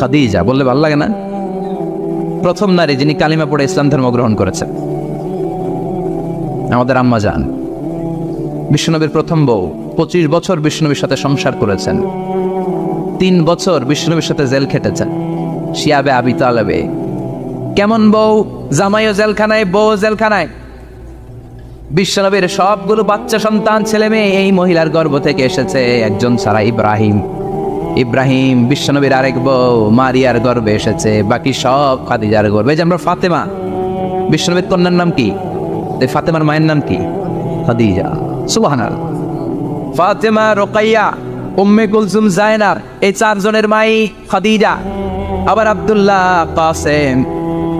খাদিজা বললে ভালো লাগে না? প্রথম নারী যিনি কালিমা পড়ে ইসলাম ধর্ম গ্রহণ করেছেন, আমাদের আম্মা জান, বিশ্বনবীর প্রথম বউ। 25 বছর বিশ্বনবীর সাথে সংসার করেছেন, 3 বছর বিশ্বনবীর সাথে জেল খেটেছেন, শিয়াবে আবি তালেবে। কেমন বউ? জামাইও জেলখানায়, বউ জেলখানায়। বিশ্বনবীর সবগুলো বাচ্চা সন্তান, ছেলে মেয়ে এই মহিলার গর্ভ থেকে এসেছে, একজন ছাড়া ইব্রাহিম। ইব্রাহিম বিশ্বনবীর আরেক বউ মারিয়ার গর্ভে এসেছে, বাকি সব খাদিজার গর্ভে। এই যে আমরা ফাতেমা, বিশ্বনবীর কন্যার নাম কি? এই ফাতেমার মায়ের নাম কি? খাদিজা। সুবহানাল্লাহ। ফাতেমা, রোকাইয়া, উম্মে কুলসুম, জায়নাব, এই 4 জনের মাই খাদিজা। আবার আব্দুল্লাহ, কাসেম,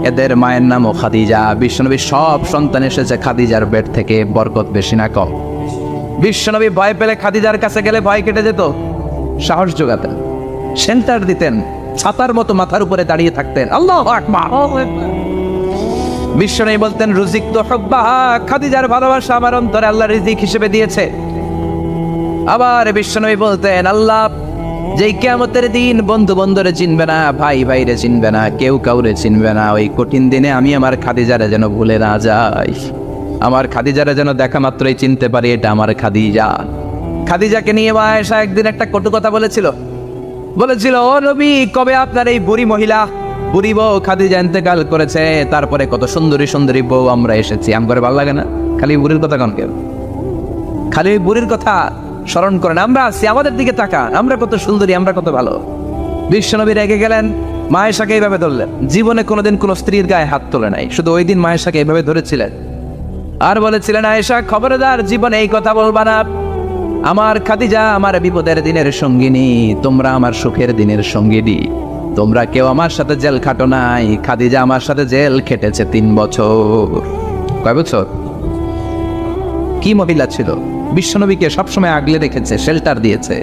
এদের মায়ের নামও খাদিজা। বিশ্বনবীর সব সন্তান এসেছে খাদিজার পেট থেকে। বরকত বেশি না কম? বিশ্বনবী ভয় পেলে খাদিজার কাছে গেলে ভয় কেটে যেত, সাহস যোগাতেন, সেন্টার দিতেন, ছাতার মতো মাথার উপরে দাঁড়িয়ে থাকতেন। আল্লাহু আকবার। বিশ্বনবী বলতেন, রুজিক তো হুব্বাহা, খাদিজার ভালোবাসা আমার অন্তরে আল্লাহ রিজিক হিসেবে দিয়েছে। আবার বিশ্বনবী বলতেন, আল্লাহ যেই কিয়ামতের দিন বন্ধু বন্ধুরে চিনবে না, ভাই ভাইরে চিনবে না, কেউ কাউরে চিনবে না, ওই কঠিন দিনে আমি আমার খাদিজারে যেন ভুলে না যাই, আমার খাদিজারে যেন দেখা মাত্রই চিনতে পারি এটা আমার খাদিজা। খাদিজাকে নিয়ে মা আয়েশা একদিন একটা কটু কথা বলেছিল। ও নবী, কবে আপনার এই বুড়ি মহিলা, বুড়ি বউ খাদিজা ইন্তেকাল করেছে, তারপরে কত সুন্দরী সুন্দরী বউ আমরা এসেছি, আমার ভালো লাগে না? খালি বুড়ির কথা কন কেন? খালি ওই বুড়ির কথা স্মরণ করেন। আমরা আছি, আমাদের দিকে তাকান, আমরা কত সুন্দরী, আমরা কত ভালো। বিশ্বনবী রেগে গেলেন, মা আয়েশাকে এইভাবে ধরলেন। জীবনে কোনোদিন কোনো স্ত্রীর গায়ে হাত তোলে নাই, শুধু ওই দিন মা আয়েশাকে এইভাবে ধরেছিলেন আর বলেছিলেন, আয়েশা খবরদার জীবনে এই কথা বলবা না, আমার খাদিজা আমার বিপদের দিনের সঙ্গিনী, তোমরা আমার সুখের দিনের সঙ্গিনী, তোমরা কেউ আমার সাথে জেল খাটো নাই, খাদিজা আমার সাথে জেল খেটেছে 3 বছর। কয় বছর? কি মহিলা ছিল! বিশ্বনবীকে সবসময় আগলে রেখেছে, শেল্টার দিয়েছে,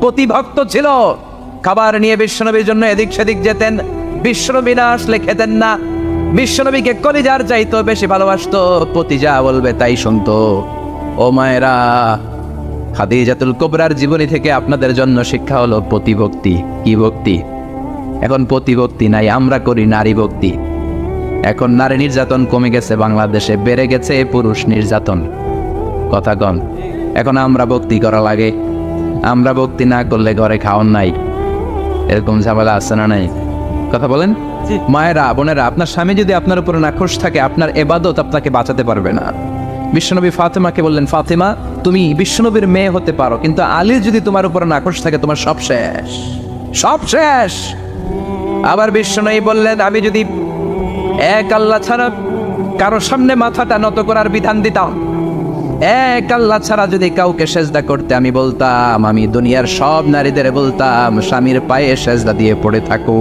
প্রতিভক্ত ছিল। খাবার নিয়ে বিশ্বনবীর জন্য এদিক সেদিক যেতেন, বিশ্বনবী না আসলে খেতেন না। বিশ্বনবীকে কলিজার চাইতো বেশি ভালোবাসতো, পতি যা বলবে তাই শুনতো। ও মায়েরা, খাদিজাতুল কুবরার জীবনী থেকে আপনাদের জন্য শিক্ষা হলো প্রতিভক্তি। কি ভক্তি? এখন প্রতিভক্তি নাই, আমরা করি নারী ভক্তি। এখন নারী নির্যাতন কমে গেছে বাংলাদেশে, বেড়ে গেছে পুরুষ নির্যাতন। কথা কন। এখন আমরা ভক্তি করা লাগে, আমরা ভক্তি না করলে ঘরে খাওয়ান নাই, এরকম ঝামেলা আছে না নাই? কথা বলেন। মায়েরা, বোনেরা, আপনার স্বামী যদি আপনার উপরে নাখোশ থাকে, আপনার ইবাদত আপনাকে বাঁচাতে পারবে না। বিশ্বনবী ফাতেমাকে বললেন, ফাতেমা তুমি বিশ্বনবীর মেয়ে হতে পারো, কিন্তু আলী যদি তোমার উপরে নাখোশ থাকে, তোমার সব শেষ, সব শেষ। আবার বিশ্বনবী বললেন, আমি যদি এক আল্লাহ ছাড়া কারো সামনে মাথাটা নত করার বিধান দিতাম, এক আল্লাহ ছাড়া যদি কাউকে সেজদা করতে আমি বলতাম, আমি দুনিয়ার সব নারীদের বলতাম স্বামীর পায়ে সেজদা দিয়ে পড়ে থাকো।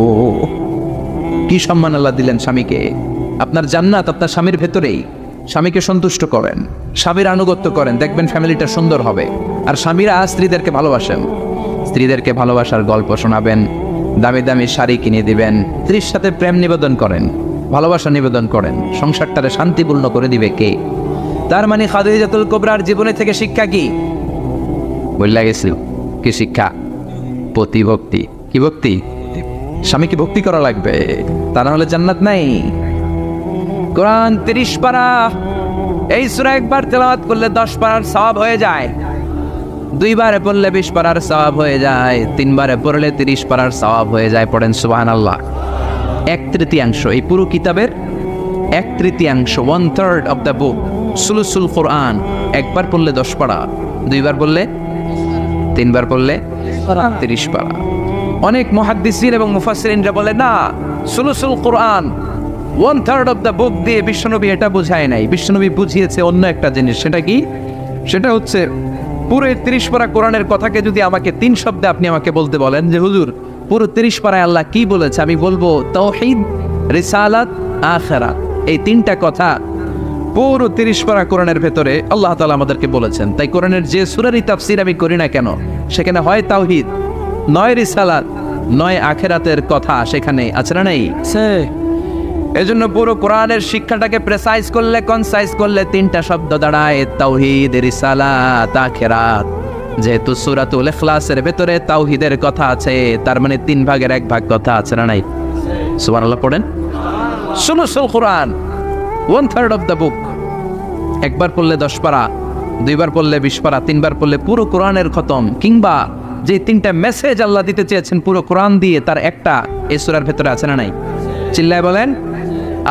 কি সম্মান আল্লাহ দিলেন স্বামীকে! আপনার জান্নাত আপনার স্বামীর ভেতরেই। স্বামীকে সন্তুষ্ট করেন, স্বামীর আনুগত্য করেন, দেখবেন ফ্যামিলিটা সুন্দর হবে। আর স্বামীরা স্ত্রীদেরকে ভালোবাসেন, স্ত্রীদেরকে ভালোবাসার গল্প শোনাবেন, দামি দামি শাড়ি কিনে দিবেন, স্ত্রীর সাথে প্রেম নিবেদন করেন, ভালোবাসা নিবেদন করেন, সংসারটারে শান্তিপূর্ণ করে দিবে কে? তার মানে খাদিজাতুল কুবরার জীবনে থেকে শিক্ষা কি? বললা গেছিল কি শিক্ষা? প্রতিভক্তি। কি ভক্তি? স্বামীকে ভক্তি করা লাগবে, তা না হলে জান্নাত নাই। কোরআন 30 পারা, এই সূরা একবার তেলাওয়াত করলে 10 পারার সওয়াব হয়ে যায়, 2 বারে পড়লে 20 পারার সওয়াব হয়ে যায়, 3 বারে পড়লে 30 পারার সওয়াব হয়ে যায়। পড়েন সুবহানাল্লাহ। 1/3 এই পুরো কিতাবের 1/3, 1/3 অফ দ্য বুক, সুলুসুল কোরআন। একবার পড়লে 10 পারা, 2 বার পড়লে, 3 বার পড়লে 30 পারা। অনেক মুহাদ্দিসিন এবং মুফাসসিরিনরা বলে না, সুলুসুল কোরআন 1/3 অফ দ্য বুক দিয়ে বিশ্বনবী এটা বুঝায় নাই। বিশ্বনবী বুঝিয়েছে অন্য একটা জিনিস। সেটা কি? সেটা হচ্ছে পুরো 30 পারা কোরআনের কথাকে যদি আমাকে 3 শব্দে আপনি আমাকে বলতে বলেন যে হুজুর পুরো 30 পারায় আল্লাহ কি বলেছে, আমি বলবো তাওহীদ, রিসালাত, আখিরাত। এই 3টা কথা পুরো 30 পারা কোরআনের ভেতরে আল্লাহ তাআলা আমাদেরকে বলেছেন। তাই কোরআনের যে সূরারই তাফসীর আমি করি না কেন, সেখানে হয় তাওহীদ, নয় রিসালাত, নয় আখিরাতের কথা সেখানে আছে না নাই? এজন্য পুরো কোরআনের শিক্ষাটাকে প্রেসাইজ করলে, কনসাইজ করলে 3টা শব্দ দাঁড়ায়, তাওহীদ, রিসালাত, আখিরাত। যেহেতু সূরাতুল ইখলাসের ভেতরে তাওহীদের কথা আছে, তার মানে 3 ভাগের 1 ভাগ কথা আছে না নাই? সুবহানাল্লাহ পড়েন। সুলুসুল কোরআন, 1/3 অফ দ্য বুক। একবার পড়লে 10 পারা, দুইবার পড়লে 20 পারা, তিনবার পড়লে পুরো কোরআনের খতম। কিংবা যে 3টা মেসেজ আল্লাহ দিতে চেয়েছেন পুরো কোরআন দিয়ে, তার একটা এই সূরার ভেতরে আছে না নাই? চিল্লায় বলেন।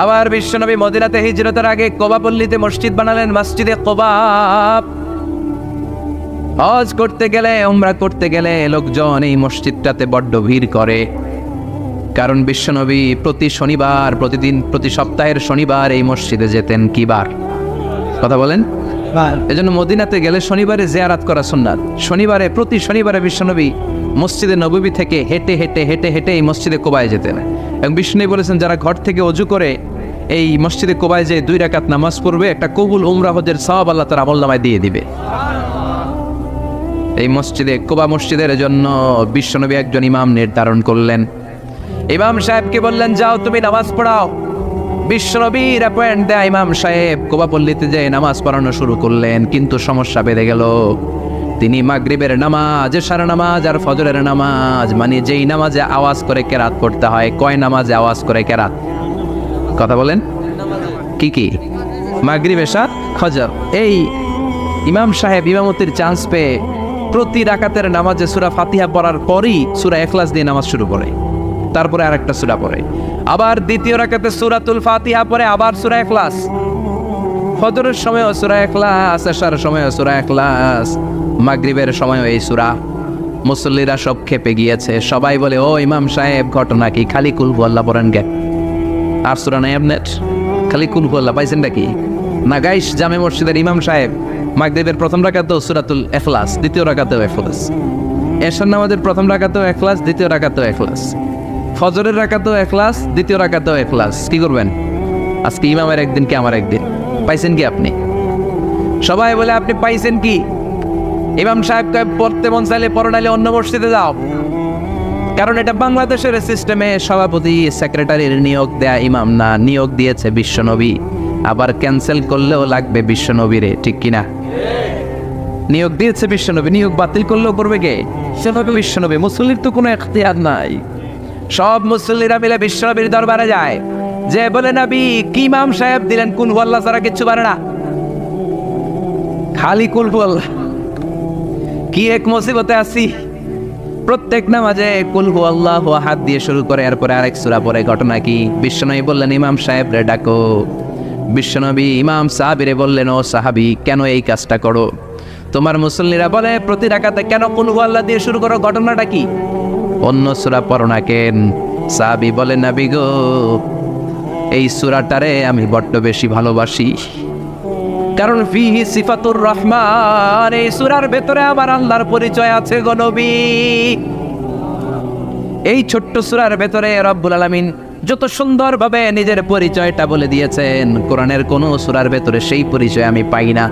আবার বিশ্বনবী মদিনাতে হিজরতের আগে কোবা পল্লীতে মসজিদ বানালেন, মসজিদে কোবা। হজ করতে গেলে, উমরা করতে গেলে লোকজন এই মসজিদটাতে বড্ড ভিড় করে। কারণ বিশ্বনবী প্রতি শনিবার, প্রতি সপ্তাহের শনিবার এই মসজিদে যেতেন। কি বার? কথা বলেন। এজন্য মদিনাতে গেলে শনিবারে জিয়ারত করা সুন্নাত। প্রতি শনিবারে বিশ্বনবী মসজিদে নববী থেকে হেঁটে হেঁটে হেঁটে হেঁটে এই মসজিদে কোবায় যেতেন। এবং বিশ্বনবী বলেছেন, যারা ঘর থেকে ওযু করে এই মসজিদে কোবায় যে 2 রাকাত নামাজ পড়বে, একটা কবুল উমরা হজের সওয়াব আল্লাহ তার আমলনামায় দিয়ে দিবে। এই মসজিদে কোবা মসজিদের জন্য বিশ্বনবী একজন ইমাম নির্ধারণ করলেন। ইমাম সাহেবকে বললেন, যাও তুমি নামাজ পড়াও। বিশ্বনবীর অ্যাপয়েন্ট দেয়া ইমাম সাহেব কোবা পল্লীতে যে নামাজ পড়ানো শুরু করলেন। কিন্তু সমস্যা বেড়ে গেল। তিনি মাগরিবের নামাজ, এশার নামাজ আর ফজরের নামাজ, মানে যেই নামাজে আওয়াজ করে কেরাত পড়তে হয়, কয় নামাজে আওয়াজ করে কেরাত? কথা বলেন। কি কি? মাগরিব, এশা, ফজর। এই ইমাম সাহেব ইমামতির চান্স পেয়ে প্রতি রাকাতের নামাজে সূরা ফাতিহা পড়ার পরই সূরা ইখলাস দিয়ে নামাজ শুরু করে, তারপরে আরেকটা সূরা পড়ে, আবার দ্বিতীয় রাকাতে সূরাতুল ফাতিহা পড়ে, আবার সূরা ইখলাস। ফজরের সময়ও সূরা ইখলাস, এশার সময়ও সূরা ইখলাস, মাগরিবের সময়ও এই সূরা। মুসল্লিরা সব খেপে গিয়েছে। সবাই বলে, ও ইমাম সাহেব, ঘটনা কি? খালি কুল হুয়াল্লাহ পড়েন গে, আর সূরা নাই আপনার? খালি কুল হুয়াল্লাহ পাইছেন নাকি? না গাইস, জামে মসজিদের ইমাম সাহেব মাগরিবের প্রথম রাকাতেও সূরাতুল ইখলাস, দ্বিতীয় রাকাতেও ইখলাস, এশার নামাজের প্রথম রাকাতেও ইখলাস, দ্বিতীয় রাকাতেও ইখলাস, ফজরের রাকাতেও ইখলাস, দ্বিতীয় রাকাতেও ইখলাস। কি করবেন? আজকে ইমামের একদিন কি আমার একদিন। পাইছেন কি আপনি? সবাই বলে, আপনি পাইছেন কি? ইমাম সাহেব পড়তে মন চাইলে পড়ো, নাইলে অন্য মসজিদে যাও। কারণ এটা বাংলাদেশের সিস্টেমে সভাপতি সেক্রেটারির নিয়োগ দেয়া ইমাম না, নিয়োগ দিয়েছে বিশ্বনবী। আবার ক্যান্সেল করলেও লাগবে বিশ্বনবীরে, ঠিক কিনা? নিয়োগ দিয়েছে বিশ্বনবী, নিয়োগ বাতিল করলেও করবে কে? সেভাবে বিশ্বনবী। মুসল্লির তো কোনো এখতিয়ার নাই। সব মুসল্লিরা মিলে বিশ্বনবীর দরবারে যায়, যে বলে, নবী কি ইমাম সাহেব দিলেন, কুল হুয়াল্লাহ ছাড়া কিচ্ছু পারে না, খালি কুল হুয়াল্লাহ। কি এক মুসিবতে আছি। প্রত্যেক নামাজে কুল হুয়াল্লাহু আহাদ দিয়ে শুরু করে, এরপরে আরেক সূরা পড়ে। ঘটনা কি? বিশ্বনবী বললেন, ইমাম সাহেব রে ডাকো। বিশ্বনবী ইমাম সাহাবীরে বললেন, ও সাহাবী, কেন এই কাজটা করো? তোমার মুসল্লিরা বলে, প্রতি রাকাতে কেন কুল হুয়াল্লাহ দিয়ে শুরু করো? ঘটনাটা কি? অন্য সূরা পড়ো না কেন? সাহাবী বলে, নবী গো, এই সূরাটারে আমি বড্ড বেশি ভালোবাসি। কারণ ফিহি সিফাতুর রহমান, এই সূরার ভেতরে আমার আল্লাহর পরিচয় আছে গো নবী। এই ছোট্ট সূরার ভেতরে রব্বুল আলামিন যত সুন্দরভাবে নিজের পরিচয়টা বলে দিয়েছেন, কোরআনের কোন সূরার ভেতরে সেই পরিচয় আমি পাই না।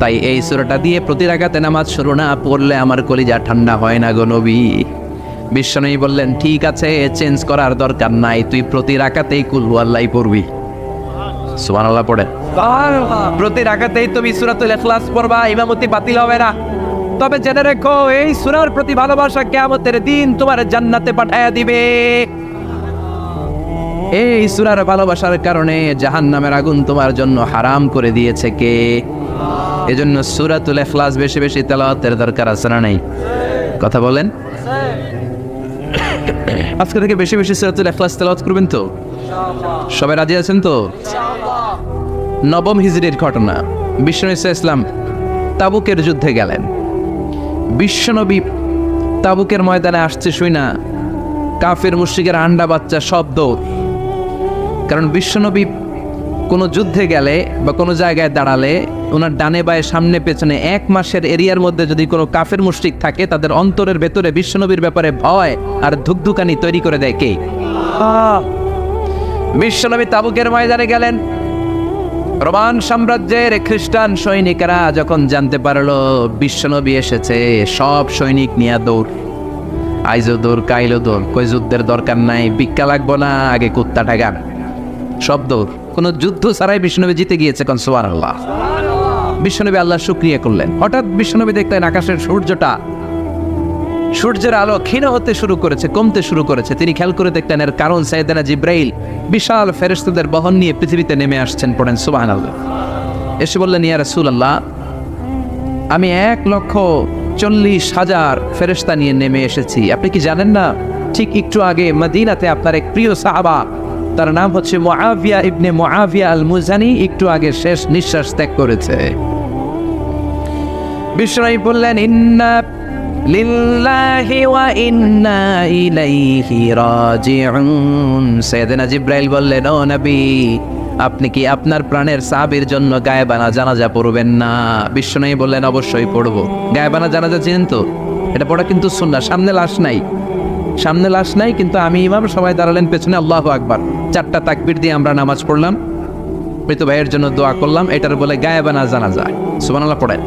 তাই এই সূরাটা দিয়ে প্রতি রাকাতে নামাজ শুরু না পড়লে আমার কলিজা ঠান্ডা হয় না গো নবী। বিশ্বনবী বললেন, ঠিক আছে, চেঞ্জ করার দরকার নাই, তুই প্রতি রাকাতেই কুল হুয়াল্লাহই পড়বি। সুবহানাল্লাহ পড়ে। প্রতি রাকাতেই তুমি সূরাতুল ইখলাস পড়বা, ইমামতি বাতিল হবে না। তবে জেনে রেখো, এই সূরার প্রতি ভালোবাসা কিয়ামতের দিন তোমার জান্নাতে পাঠায়া দিবে। এই সূরার ভালোবাসার কারণে জাহান্নামের আগুন তোমার জন্য হারাম করে দিয়েছে কে? এজন্য সূরাতুল ইখলাস বেশি বেশি তেলাওয়াতের দরকার আছে না নাই? কথা বলেন। আজকে থেকে বেশি বেশি সূরাতুল ইখলাস তেলাওয়াত করবেন তো? সবাই রাজি আছেন তো? নবম হিজরির ঘটনা। বিশ্বনবী ইসলাম তাবুকের যুদ্ধে গেলেন। বিশ্বনবী তাবুকের ময়দানে আসছে শুই না কাফের মুশরিকের আন্ডা বাচ্চা সব দৌড়। কারণ বিশ্বনবী কোনো যুদ্ধে গেলে বা কোনো জায়গায় দাঁড়ালে ওনার ডানে বায়ে সামনে পেছনে 1 মাসের এরিয়ার মধ্যে যদি কোনো কাফের মুশরিক থাকে, তাদের অন্তরের ভেতরে বিশ্বনবীর ব্যাপারে ভয় আর ধুকধুকানি তৈরি করে দেয় কে? বিশ্বনবী তাবুকের ময়দানে গেলেন। রোমান সাম্রাজ্যের খ্রিস্টান সৈনিকেরা যখন জানতে পারলো বিশ্বনবী এসেছে, সব সৈনিক নিয়ে দৌড়। আইজো দৌড়, কাইলো দৌড়, কই যুদ্ধের দরকার নাই, ভিক্ষা লাগবো না, আগে কুত্তা ঠাগান, সব দৌড়। কোনো যুদ্ধ ছাড়াই বিশ্বনবী জিতে গিয়েছে। কোন সুবহানাল্লাহ। বিশ্বনবী আল্লাহ শুকরিয়া করলেন। হঠাৎ বিশ্বনবী দেখলেন আকাশের সূর্যের আলো ক্ষীণ হতে শুরু করেছে, কমতে শুরু করেছে। তিনি খেয়াল করে দেখলেন এর কারণ সাইয়েদনা জিব্রাইল বিশাল ফেরেশতাদের বহন নিয়ে পৃথিবীতে নেমে আসছেন। পড়েন সুবহানাল্লাহ। এসে বললেন, ইয়া রাসূলুল্লাহ, আমি 1,40,000 ফেরেশতা নিয়ে নেমে এসেছি। আপনি কি জানেন না, ঠিক একটু আগে মদিনাতে আপনার এক প্রিয় সাহাবা, তার নাম হচ্ছে মুআবিয়া ইবনে মুআবিয়া আল মুজানি, একটু আগে শেষ নিঃশ্বাস ত্যাগ করেছে। বিশ্বনবী বললেন, ইন্না লিল্লাহি ওয়া ইন্না ইলাইহি রাজিউন। সাইয়েদনা জিব্রাইল বললেন, ও নবী, আপনি কি আপনার প্রাণের সাহাবীর জন্য গায়েবানা জানাজা পড়বেন না? বিশ্বনবী বললেন, অবশ্যই পড়ব। গায়েবানা জানাজা চিনেন তো? এটা পড়া কিন্তু সুন্নাহ। সামনে লাশ নাই, কিন্তু আমি ইমাম, সবাই দাঁড়ালেন পেছনে, আল্লাহু আকবার, 4টা তাকবীর দিয়ে আমরা নামাজ পড়লাম, মৃত ভাইয়ের জন্য দোয়া করলাম, এটার বলে গায়েবানা জানাজা। সুবহানাল্লাহ পড়েন।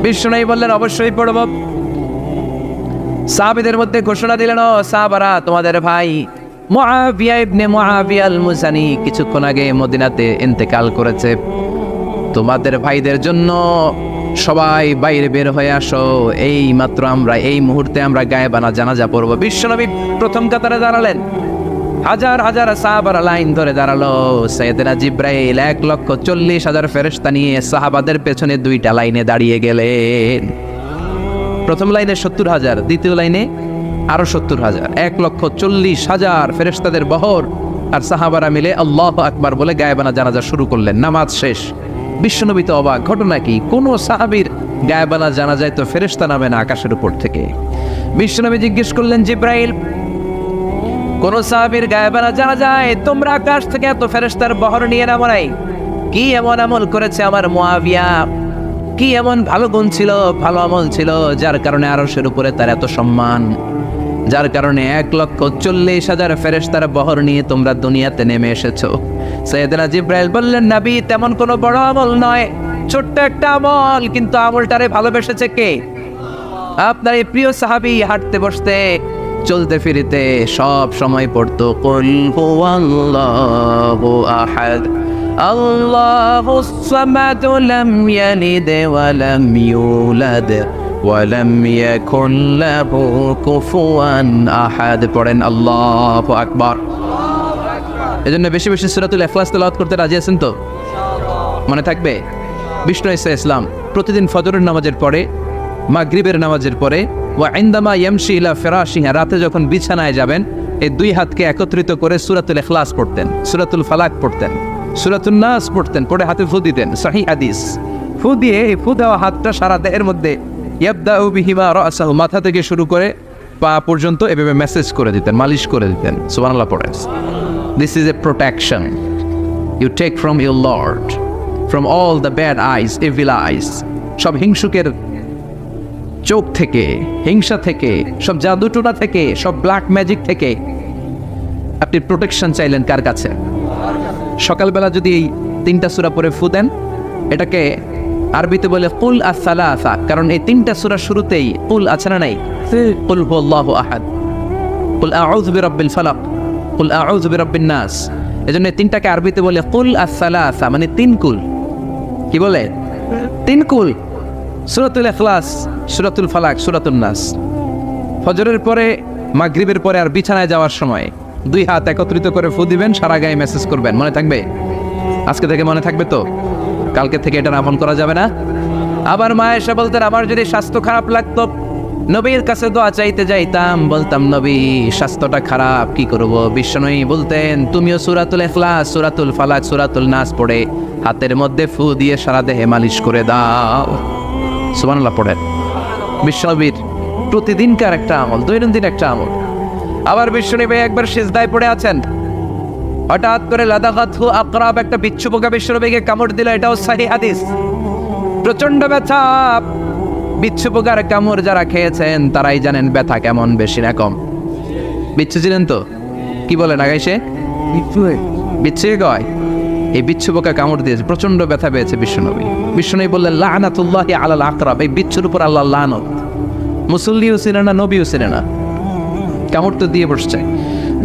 বিশ্বনবী বললেন, অবশ্যই পড়ব। সাহাবীদের মধ্যে ঘোষণা দিলেন, ও সাহাবারা, তোমাদের ভাই মুআবিয়া ইবনে মুআবিয়া আল মুজানি কিছুক্ষণ আগে মদিনাতে ইন্তেকাল করেছে। তোমাদের ভাইদের জন্য সবাই বাইরে বের হয়ে আসো, এই মাত্র আমরা এই মুহূর্তে আমরা গায়েবানা জানাজা পড়ব। বিশ্বনবী প্রথম কাতারে দাঁড়ালেন, হাজার হাজার সাহাবারা লাইন ধরে দাঁড়ালো। সাইয়েদনা জিব্রাইল 1,40,000 ফেরেশতা নিয়ে সাহাবাদের পেছনে 2টা লাইনে দাঁড়িয়ে গেলেন। প্রথম লাইনে 70,000, দ্বিতীয় লাইনে আরো 70,000, 1,40,000 ফেরেশতাদের বহর আর সাহাবারা মিলে আল্লাহু আকবার বলে গায়েবানা জানাজা শুরু করলেন। নামাজ শেষ। বিশ্বনবী তো অবাক, ঘটনা কি? কোন সাহাবীর গায়েবানা জানাজায় তো ফেরেশতা নামে না আকাশের উপর থেকে। বিশ্বনবী জিজ্ঞেস করলেন, জিব্রাইল, কোন সাহাবীর গায়েবানা জানাজায় তোমরা আকাশ থেকে এত ফেরেশতার বহর নিয়ে নামো নাই? কি এমন আমল করেছে আমার মুআবিয়া? কি এমন ভালো গুণ ছিল, ভালো আমল ছিল, যার কারণে আরশের উপরে তার এত সম্মান, যার কারণে 1,40,000 ফেরেশতার বহর নিয়ে তোমরা দুনিয়াতে নেমে এসেছো? সাইয়েদনা জিব্রাইল বললেন, নবী, তেমন কোনো বড় আমল নয়, ছোট্ট একটা আমল, কিন্তু আমলটারে ভালোবেসেছে কে? আপনার এই প্রিয় সাহাবী হাঁটতে বসতে চলতে ফিরিতে সব সময় পড়তো, কুল হুয়াল্লাহু আহাদ আল্লাহুস সামাদ লাম ইয়ালিদ ওয়া লাম ইউলাদ ওয়া লাম ইয়াকুন লাহু কুফুয়ান আহাদ। পড়েন আল্লাহু আকবার। এজন্য বেশি বেশি সূরাতুল ইখলাস তেলাওয়াত করতে রাজি আছেন তো? মনে থাকবে? বিষ্ণু ঈসা ইসলাম প্রতিদিন ফজরের নামাজের পরে, মাগরিবের নামাজের পরে, ওয়া ইনদামা ইয়ামশি ইলা ফিরাশিহি, রাতে যখন বিছানায় যাবেন, এই 2 হাতকে একত্রিত করে সূরাতুল ইখলাস পড়তেন, সূরাতুল ফালাক পড়তেন, সূরাতুন নাস পড়তেন, পড়ে হাতে ফু দিতেন। সহিহ হাদিস। ফু দিয়ে এই ফু দেওয়া হাতটা সারা দেহের মধ্যে ইয়াবদাউ বিহিমা রাসাহু, মাথা থেকে শুরু করে পা পর্যন্ত এভাবে মেসেজ করে দিতেন, মালিশ করে দিতেন। সুবহানাল্লাহ পড়েন। This is a protection you take from your Lord, from all the bad eyes, evil eyes, সব হিংসুকের চোখ থেকে, হিংসা থেকে, সব জাদুটোনা থেকে, সব ব্ল্যাক ম্যাজিক থেকে আপনি প্রোটেকশন চাইলেন কার কাছে? সকালবেলা যদি এই 3টা সূরা পড়ে ফু দেন, এটাকে আরবিতে বলে কুল আস-সালাসা, কারণ এই 3টা সূরা শুরুতেই কুল আছে না নাই? কুল হুয়াল্লাহু আহাদ, কুল আউযু বিরাব্বিল ফালাক, কুল আউযু বিরাব্বিন নাস। এজন্য 3টাকে আরবিতে বলে কুল আস-সালাসা, মানে 3 কুল। কি বলে? 3 কুল। সূরাতুল ইখলাস, সূরাতুল ফালাক, সূরাতুন নাস। ফজরের পরে, মাগরিবের পরে আর বিছানায় যাওয়ার সময় 2 হাত একত্রিত করে ফু দিবেন, সারা গায়ে মেসেজ করবেন। মনে থাকবে? আজকে থেকে মনে থাকবে তো? কালকে থেকে এটা আমল করা যাবে না? আবার মা এসে বলতেন, আমার যদি স্বাস্থ্য খারাপ লাগতো, নবীর কাছে দোয়া চাইতে যাইতাম, বলতাম, নবী স্বাস্থ্যটা খারাপ, কি করব? বিশ্বনবী বলতেন, তুমিও সূরাতুল ইখলাস, সূরাতুল ফালাক, সূরাতুল নাস পড়ে হাতের মধ্যে ফু দিয়ে সারা দেহে মালিশ করে দাও। সুবহানাল্লাহ পড়েন। বিশ্বনবীর প্রতিদিনকার একটা আমল, দৈনন্দিন একটা আমল। আবার বিশ্বনবী একবার সিজদায় পড়ে আছেন, হঠাৎ করে লাদাগাতহু আকরাব, একটা বিচ্ছু পোকা বিশ্বনবীকে কামড় দিল। এটাও সহিহ হাদিস। প্রচন্ড ব্যথা। বিচ্ছু পোকার কামড় যারা খেয়েছেন তারাই জানেন ব্যথা কেমন, বেশি না কম। বিচ্ছু ছিলেন তো? কি বলেন আগাইছে? বিচ্ছু কয়? এই বিচ্ছু পোকা কামড় দিয়েছে, প্রচন্ড ব্যথা পেয়েছে বিশ্বনবী। বিশ্বনবী বললেন, লানাতুল্লাহি আলাল আকরাব, এই বিচ্ছুর উপর আল্লাহর লানত। মুসল্লিও ছিলেন না, নবীও ছিলেন না, কামড় তো দিয়ে বসছে।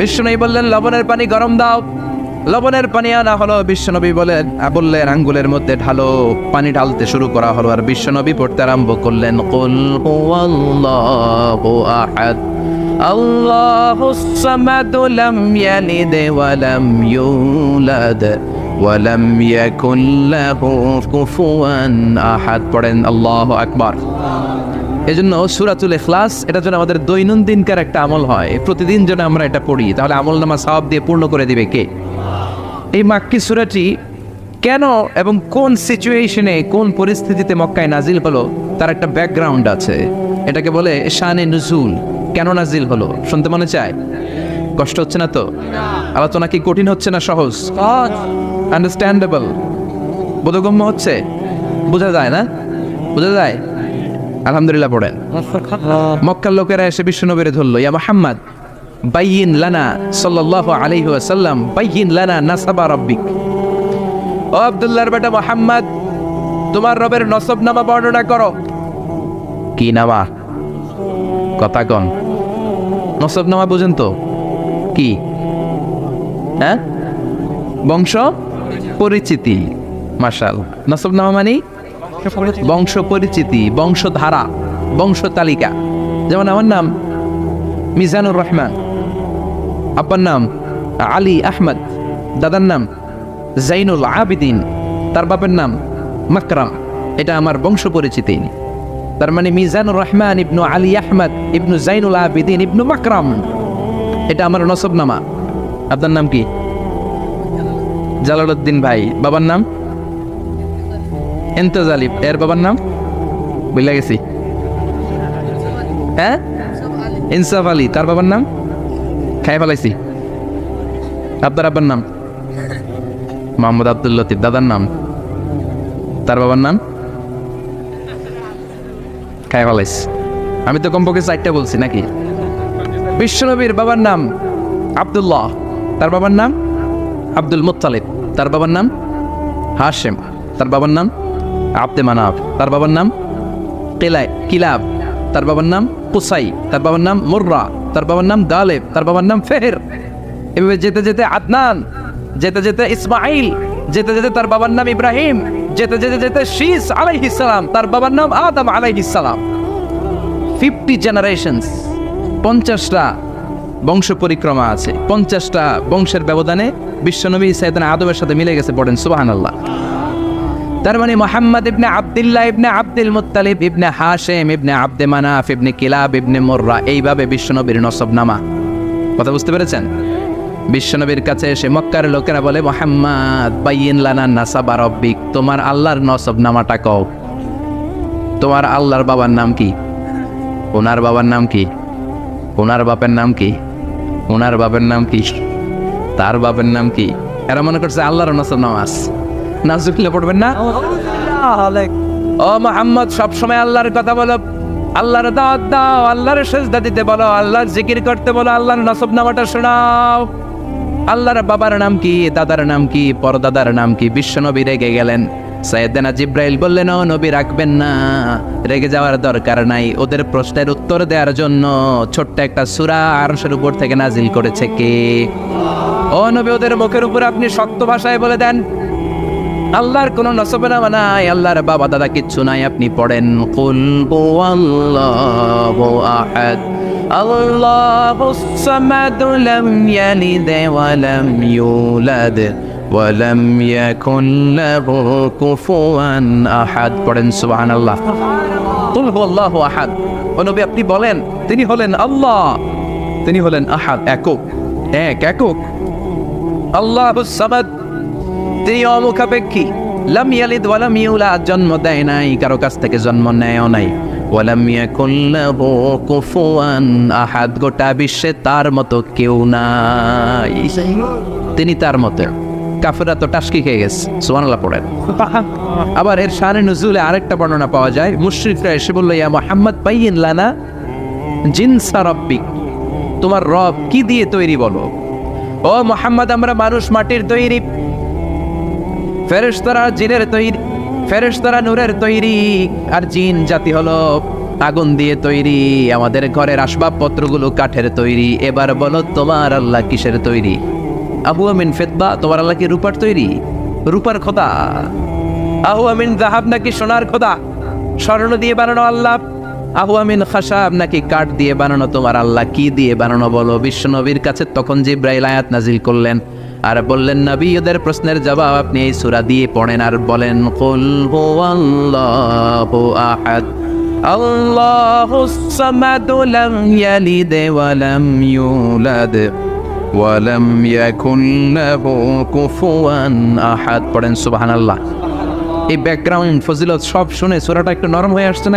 বিশ্বনবী বললেন, লবণের পানি গরম দাও, লবণের পানি আনা হলো, বিশ্বনবী বললেন আঙ্গুলের মধ্যে ঢালো। পানি ঢালতে শুরু করা হলো, আর বিশ্বনবী পড়তে আরম্ভ করলেন, কুল হুয়াল্লাহু আহাদ আল্লাহুস সামাদ লাম ইয়ালিদ ওয়া লাম ইউলাদ ওয়া লাম ইয়াকুল লাহু কুফুয়ান আহাদ। পড়েন আল্লাহু আকবার। এজন্য সূরাতুল ইখলাস এটা যেন আমাদের দৈনন্দিনকার একটা আমল হয়, প্রতিদিন যেন আমরা এটা পড়ি, তাহলে আমলনামা সওয়াব দিয়ে পূর্ণ করে দিবে কে? এই মাক্কি সূরাটি কেন এবং কোন সিচুয়েশনে, কোন পরিস্থিতিতে মক্কায় নাজিল হলো তার একটা ব্যাকগ্রাউন্ড আছে। এটাকে বলে শানে নুজুল। কেন নাজিল হলো শুনতে মনে চায়? কষ্ট হচ্ছে না তো? আলোচনা কি কঠিন হচ্ছে না সহজ? আন্ডারস্ট্যান্ডেবল, বোধগম্য হচ্ছে? বোঝা যায় না? বোঝা যায়? আলহামদুলিল্লাহ পড়েন। মক্কার লোকেরা এসে বিশ্বনবীরে ধরলো, ইয়া মুহাম্মদ বাইয়িন লানা সাল্লাল্লাহু আলাইহি ওয়াসাল্লাম বাইয়িন লানা নাসাবা রাব্বিক। ও আব্দুল্লাহর বেটা মুহাম্মদ, তোমার রবের নসব নামা বর্ণনা করো। কি নামা? কথা কন। নসব নামা বুঝেন তো কি? হ্যাঁ, বংশ পরিচিতি। মাশাআল্লাহ। নসব নামা মানে বংশ পরিচিতি, বংশধারা, বংশ তালিকা। যেমন আমার নাম মিজানুর রহমান, আব্বার নাম আলী আহমদ, দাদার নাম জাইনুল আবিদিন, তার বাপের নাম মাকরাম। এটা আমার বংশ পরিচিতি। তার মানে মিজানুর রহমান ইবনু আলী আহমদ ইবনু জাইনুল আবিদিন ইবনু মাকরাম, এটা আমার নসবনামা। আপনার নাম কি? জালালউদ্দিন ভাই। বাবার নাম ইন্তেজালিব। এর বাবার নাম বুঝলা গেছি। হ্যাঁ, ইনসাফ আলী। তার বাবার নাম খাই ফেলাইছি। আপনার আব্বার নাম মোহাম্মদ আব্দুল লতিফ। দাদার নাম, তার বাবার নাম খাই ফেলাইছি। আমি তো কমপক্ষে 4টা বলছি নাকি? বিশ্বনবীর বাবার নাম আব্দুল্লাহ, তার বাবার নাম আব্দুল মুত্তালিব, তার বাবার নাম হাশেম, তার বাবার নাম আব্দে মানাফ, তার বাবার নাম কিলাব, তার বাবার নাম কুসাই, তার বাবার নাম মুররা, তার বাবার নাম গালেব, তার বাবার নাম ফেহের। এভাবে যেতে যেতে আদনান, যেতে যেতে ইসমাইল, যেতে যেতে তার বাবার নাম ইব্রাহিম, যেতে যেতে যেতে শীস আলাইহিস সালাম, তার বাবার নাম আদম আলাইহিস সালাম। 50 জেনারেশনস, 50টা বংশ পরিক্রমা আছে। 50টা বংশের ব্যবধানে বিশ্বনবী সাইয়েদনা আদমের সাথে মিলে গেছে। পড়েন সুবহানাল্লাহ। তার মানে মুহাম্মদ ইবনে আব্দুল্লাহ ইবনে আব্দুল মুত্তালিব ইবনে হাশেম ইবনে আব্দে মানাফ ইবনে কিলাব ইবনে মুররা, এইভাবে বিশ্বনবীর নসবনামা। কথা বুঝতে পেরেছেন? বিশ্বনবীর কাছে এসে মক্কার লোকেরা বলে, মুহাম্মদ বাইয়িন লানা নাসাবা রাব্বিক, তোমার আল্লাহর নসবনামাটা কও। তোমার আল্লাহর বাবার নাম কি? ওনার বাবার নাম কি? ওনার বাপের নাম কি? ওনার বাপের নাম কি? তার বাপের নাম কি? এরা মনে করছে আল্লাহর নসবনামা আছে। নাজুকিল্লাহ পড়বেন না? ও মুহাম্মদ, সবসময় আল্লাহর কথা বলো, আল্লাহর দাওয়াত দাও, আল্লাহর সিজদা দিতে বলো, আল্লাহর জিকির করতে বলো, আল্লাহর নসবনামাটা শোনাও। আল্লাহর বাবার নাম কি? দাদার নাম কি? পরদাদার নাম কি? বিশ্বনবী রেগে গেলেন। সাইয়েদনা জিব্রাইল বললেন, ও নবী রাখবেন না, রেগে যাওয়ার দরকার নাই। ওদের প্রশ্নের উত্তর দেওয়ার জন্য ছোট্ট একটা সূরা আরশের উপর থেকে নাজিল করেছে কে? ও নবী, ওদের মুখের উপর আপনি শক্ত ভাষায় বলে দেন, আল্লাহর কোনো নসবনামা নাই, আল্লাহর বাবা দাদা কিচ্ছু নাই। আপনি পড়েন, কুল হুয়াল্লাহু আহাদ আল্লাহুস সামাদ লাম ইয়ালিদ ওয়া লাম ইউলাদ ওয়া লাম ইয়াকুল লাহু কুফুয়ান আহাদ। পড়েন সুবহানাল্লাহ। কুল হুয়াল্লাহু আহাদ। ও নবী, আপনি বলেন, তিনি হলেন আল্লাহ, তিনি হলেন আহাদ, একক, একক। আল্লাহুস সামাদ, তিনি অমুখাপেক্ষী। লাম ইয়ালিদ ওয়া লাম ইউলাদ, জন্ম দেয় নাই, কারো কাছ থেকে জন্ম নেয়ও নাই। ওয়া লাম ইয়াকুল লাহু কুফুয়ান আহাদ, গোটা বিশ্বে তার মতো কেউ নাই, তিনি তার মতো। কাফেররা তো টাসকি খেয়ে গেছে। সুবহানাল্লাহ পড়েন। আবার এর শানে নুজুলে আরেকটা বর্ণনা পাওয়া যায়। মুশরিকরা এসে বলল, ইয়া মুহাম্মদ বাইয়িন লানা জিনসা রাব্বিক, তোমার রব কি দিয়ে তৈরি বলো। ও মুহাম্মদ, আমরা মানুষ মাটির তৈরি, ফেরেশতারা জিনের তৈরি, ফেরেশতারা নূরের তৈরি, আর জিন জাতি হলো আগুন দিয়ে তৈরি। আমাদের ঘরের আসবাবপত্রগুলো কাঠের তৈরি। এবার বলো, তোমার আল্লাহ কিসের তৈরি? আহু আমিন ফিদ্দা, তোমার আল্লাহ কি রূপার তৈরি? রূপার খোদা। আহু আমিন যাহাব, নাকি সোনার খোদা? স্বর্ণ দিয়ে বানানো আল্লাহ। আহু আমিন খাসাব, নাকি কাঠ দিয়ে বানানো তোমার আল্লাহ? কি দিয়ে বানানো বলো? বিশ্ব নবীর কাছে তখন জিব্রাইল আয়াত নাজিল করলেন আর বললেন, নবী ওদের প্রশ্নের জবাব আপনি এই সূরা দিয়ে পড়েন আর বলেন, কুল হুয়াল্লাহু আহাদ আল্লাহুস সামাদ লাম ইয়ালিদ ওয়া লাম ইউলাদ ওয়া লাম ইয়াকুন লাহু কুফুয়ান আহাদ। পড়েন সুবহানাল্লাহ। এই ব্যাকগ্রাউন্ড ফজিলত সব শুনে সূরাটা একটু নরম হয়ে আসছে না?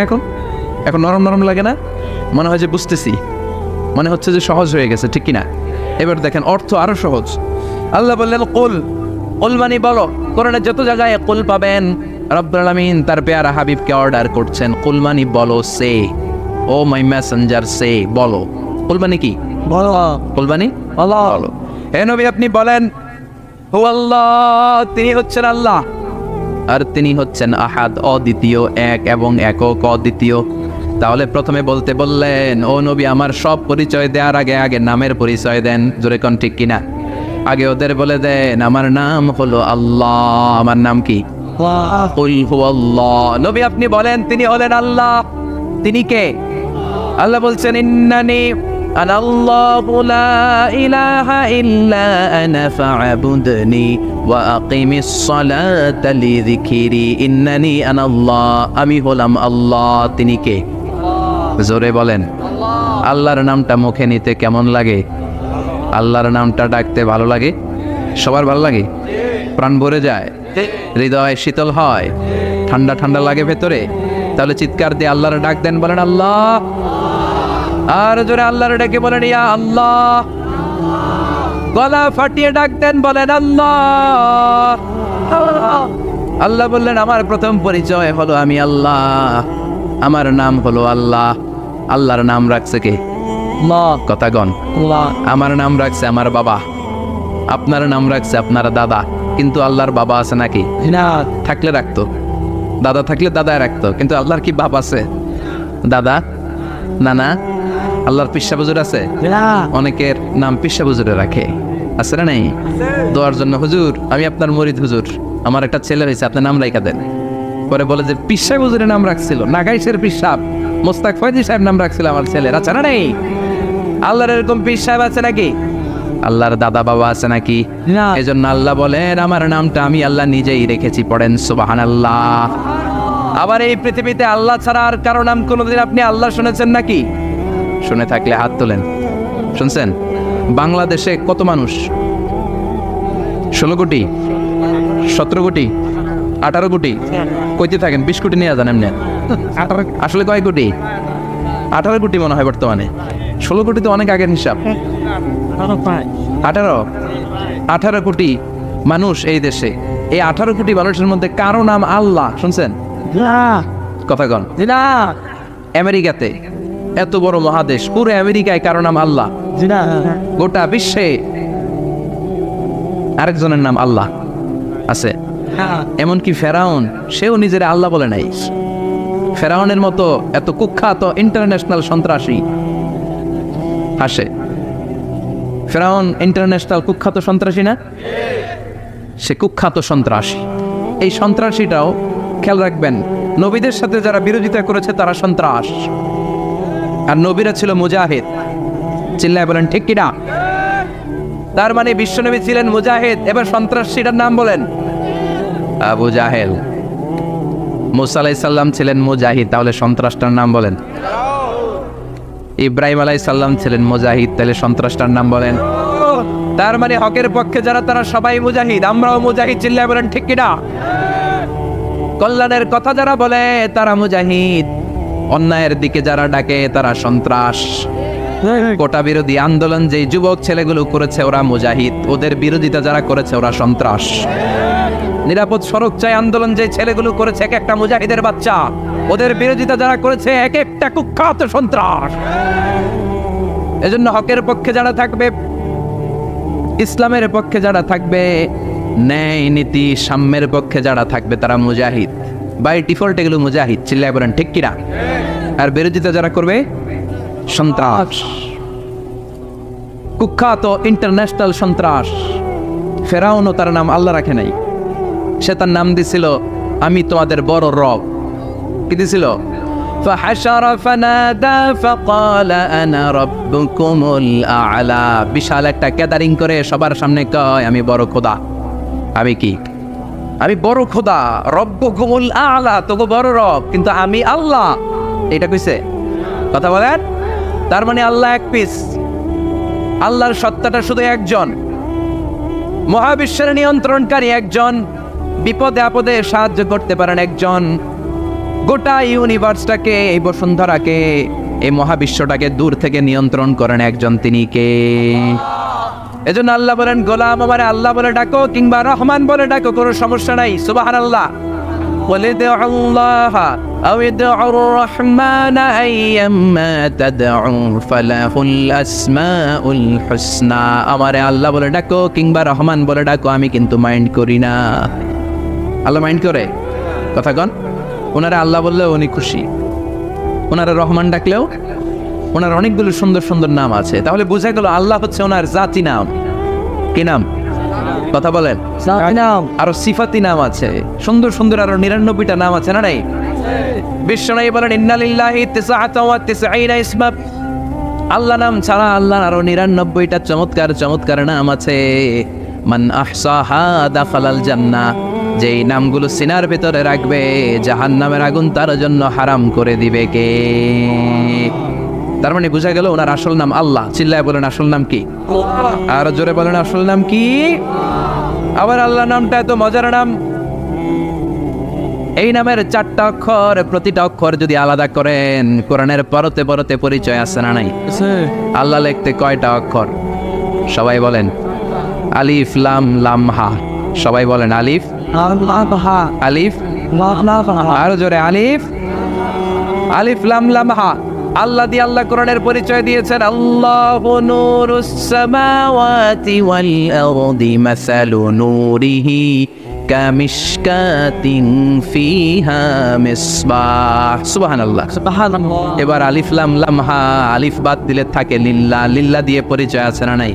এখন নরম নরম লাগে না? মনে হয় যে বুঝতেছি, মনে হচ্ছে যে সহজ হয়ে গেছে, ঠিক কিনা? এবার দেখেন অর্থ আরো সহজ। আল্লাহ বললেন কুল, কুল মানে বলো। কোরআনের যত জায়গায় কুল পাবেন, রব্বুল আলামিন তার পেয়ারা হাবিবকে অর্ডার করছেন, কুল মানে বলো, সে ও মাই মেসেঞ্জার, সে বলো। কুল মানে কি? বলো। কুল মানে বলো। হে নবী আপনি বলেন, হু আল্লাহ, তিনি হচ্ছেন আল্লাহ, আর তিনি হচ্ছেন আহাদ, অদ্বিতীয়, এক এবং একক, অদ্বিতীয়। তাহলে প্রথমে বলতে বললেন, ও নবী আমার সব পরিচয় দেওয়ার আগে আগে নামের পরিচয় দেন। জোরে কোন ঠিক কিনা? আগে ওদের বলে দেন আমার নাম হলো আল্লাহ। আমার নাম কি? কুল হুয়াল্লাহ। নবী আপনি বলেন তিনি হলেন আল্লাহ। তিনি কে? আল্লাহ বলছেন, ইন্নানি আনা আল্লাহু লা ইলাহা ইল্লা আনা ফা'বুদনি ওয়া আকিমিস সালাতা লিযিকরি। ইন্নানি আনা আল্লাহ, আমি হলাম আল্লাহ। তিনি কে? জোরে বলেন। আল্লাহর নামটা মুখে নিতে কেমন লাগে? আল্লাহর নামটা ডাকতে ভালো লাগে? সবার ভালো লাগে? প্রাণ ভরে যায়, হৃদয় শীতল হয়, ঠান্ডা ঠান্ডা লাগে ভেতরে। তাহলে চিৎকার দিয়ে আল্লাহর ডাক দেন, বলেন আল্লাহ। আর জোরে আল্লাহর ডাকে বলেন ইয়া আল্লাহ। গলা ফাটিয়ে ডাক দেন, বলেন আল্লাহ। আল্লাহ বললেন আমার প্রথম পরিচয় হলো আমি আল্লাহ, আমার নাম হলো আল্লাহ। আল্লাহর নাম রাখছে কে? কথা গণ। আমার নাম রাখছে আমার বাবা, আপনার নাম রাখছে আপনার দাদা। কিন্তু আল্লাহর বাবা আছে নাকি? না। থাকলে রাখতো, দাদা থাকলে দাদায় রাখতো। কিন্তু আল্লাহর কি বাপ আছে? দাদা, নানা? আল্লাহর পিসা হুজুর আছে? অনেকের নাম পিসা হুজুরে রাখে, আছে না নাই? দোয়ার জন্য, হুজুর আমি আপনার মুরিদ, হুজুর আমার একটা ছেলে হয়েছে, আপনার নাম রাখা দেন। পরে বলে যে পিসা হুজুরের নাম রাখছিল, নাগাইশের পিসাব মোস্তাক ফয়জি সাহেব নাম রাখছিল আমার ছেলের, আছে না নাই? আল্লাহর এরকম পীর সাহেব আছে নাকি? আল্লাহর দাদা বাবা আছে নাকি? না। এজন্য আল্লাহ বলেন আমার নামটা আমি আল্লাহ নিজেই রেখেছি। পড়েন সুবহানাল্লাহ। আবার এই পৃথিবীতে আল্লাহ ছাড়া আর কারো নাম কোনোদিন আপনি আল্লাহ শুনেছেন নাকি? শুনে থাকলে হাত তোলেন। শুনছেন? বাংলাদেশে কত মানুষ? 16 কোটি, 17 কোটি, 18 কোটি? কইতে থাকেন 20 কোটি নিয়ে যান এমনি। আসলে কয় কোটি? 18 কোটি মনে হয় বর্তমানে। 16 কোটি তো অনেক আগের হিসাব। 18 কোটি মানুষ এই দেশে। এই 18 কোটি মানুষের মধ্যে কারো নাম আল্লাহ শুনছেন? কথা কন। আমেরিকাতে, এত বড় মহাদেশ, পুরো আমেরিকায় কারো নাম আল্লাহ? গোটা বিশ্বে আরেকজনের নাম আল্লাহ আছে? এমনকি ফেরাউন, সেও নিজের আল্লাহ বলে নাই। ফেরাউনের মতো এত কুখ্যাত ইন্টারন্যাশনাল সন্ত্রাসী আসে। ফেরাউন ইন্টারন্যাশনাল কুখ্যাত সন্ত্রাসী না? সে কুখ্যাত সন্ত্রাসী। এই সন্ত্রাসীটাও খেয়াল রাখবেন, নবীদের সাথে যারা বিরোধিতা করেছে তারা সন্ত্রাস, আর নবীরা ছিল মুজাহিদ। চিল্লায় বলেন ঠিক কিনা? তার মানে বিশ্বনবী ছিলেন মুজাহিদ। এবার সন্ত্রাসীটার নাম বলেন। আবু জাহেল। মুসা আলাইহিস সালাম ছিলেন মুজাহিদ, তাহলে সন্ত্রাসটার নাম বলেন। ইব্রাহিম আলাইহিস সালাম ছিলেন মুজাহিদ, তাহলে সন্ত্রাসটার নাম বলেন। তার মানে হকের পক্ষে যারা তারা সবাই মুজাহিদ, আমরাও মুজাহিদ। চিল্লায় বলেন ঠিক কিনা? কল্যাণের কথা যারা বলে তারা মুজাহিদ, অন্যায়ের দিকে যারা ডাকে তারা সন্ত্রাস। কোটা বিরোধী আন্দোলন যে যুবক ছেলেগুলো করেছে ওরা মুজাহিদ, ওদের বিরোধিতা যারা করেছে ওরা সন্ত্রাস। নিরাপদ সড়ক চাই আন্দোলন যে ছেলেগুলো করেছে এক একটা মুজাহিদের বাচ্চা, ওদের বিরোধিতা যারা করেছে এক একটা কুখ্যাত সন্ত্রাস। এজন্য হকের পক্ষে যারা থাকবে, ইসলামের পক্ষে যারা থাকবে, ন্যায় নীতি সাম্যের পক্ষে যারা থাকবে তারা মুজাহিদ। বাই ডিফল্ট এগুলো মুজাহিদ। চিল্লায় বলেন ঠিক কিনা? আর বিরোধিতা যারা করবে সন্ত্রাস, কুখ্যাত ইন্টারন্যাশনাল সন্ত্রাস। ফেরাউনও তার নাম আল্লাহ রাখে নাই, সে তার নাম দিছিল আমি তোমাদের বড় রব। কি দিছিল? فحشر فنادى فقال انا ربكم الاعلى। বিশাল একটা গ্যাদারিং করে সবার সামনে কয় আমি বড় খোদা। আমি কি? আমি বড় খোদা, রব্বুকুমুল আ'লা, তোকে বড় রব, কিন্তু আমি আল্লাহ। এটা কইছে? কথা বলেন। তার মানে আল্লাহ এক পিস, আল্লাহর সত্তাটা শুধু একজন, মহাবিশ্বের নিয়ন্ত্রণকারী একজন, বিপদে আপদে সাহায্য করতে পারেন একজন, গোটা ইউনিভার্সটাকে, এই বসুন্ধরাকে, এই মহাবিশ্বটাকে দূর থেকে নিয়ন্ত্রণ করেন একজন, তিনি কে? এজন্য আল্লাহ বলেন গোলাম আমারে আল্লাহ বলে ডাকো কিংবা রহমান বলে ডাকো, কোনো সমস্যা নাই। সুবহানাল্লাহ। ওয়ালিদুল্লাহ আও ইদউর রহমান আইয়াম্মা তাদউ ফালাহুল আসমাউল হুসনা। আমারে আল্লাহ বলে ডাকো কিংবা রহমান বলে ডাকো, আমি কিন্তু মাইন্ড করি না। আল্লাহ মাইন্ড করে? কথা কন। ওনারা আল্লাহ বললেও উনি খুশি, ওনারা রহমান ডাকলেও ওনার অনেকগুলো সুন্দর সুন্দর নাম আছে। তাহলে বোঝা গেল আল্লাহ হচ্ছে ওনার জাতি নাম। কি নাম? কথা বলেন। আরো সিফাতি নাম আছে, সুন্দর সুন্দর আরো 99টা নাম আছে না নাই? বিশ্বনবী বলেন ইন্নালিল্লাহি 99 ইসমা। আল্লাহ নাম ছাড়া আল্লাহর আরো 99টা চমৎকার চমৎকার নাম আছে। মান আহসাহা দাখালাল জান্নাহ। যেই নামগুলো সিনার ভেতরে রাখবে জাহান্নামের আগুন তার জন্য হারাম করে দিবে কে? তার মানে বোঝা গেল ওনার আসল নাম আল্লাহ। চিল্লায় বলেন আসল নাম কি? আর জোরে বলেন আসল নাম কি? আবার আল্লাহ নামটা এত মজার নাম, এই নামের 4টা অক্ষর, প্রতিটা অক্ষর যদি আলাদা করেন কোরআনের পরতে পরতে পরিচয় আছে না নাই? আল্লাহ লিখতে কয়টা অক্ষর? সবাই বলেন। আলিফ লাম লাম হা। সবাই বলেন আলিফ আলিফ, আরো জোরে আলিফ আলিফ লাম লাম হা। আল্লাহ দিয়ে আল্লাহ কোরআনের পরিচয় দিয়েছেন আল্লাহু নূরুস সামাওয়াতি ওয়াল আরদি মাসালু নূরিহি কামিশকাতিন ফিহা মিসবাহ। সুবহানাল্লাহ। এবার আলিফ লাম লাম হা, আলিফ বাদ দিলে থাকে লিল্লাহ। লিল্লাহ দিয়ে পরিচয় আছে না নাই?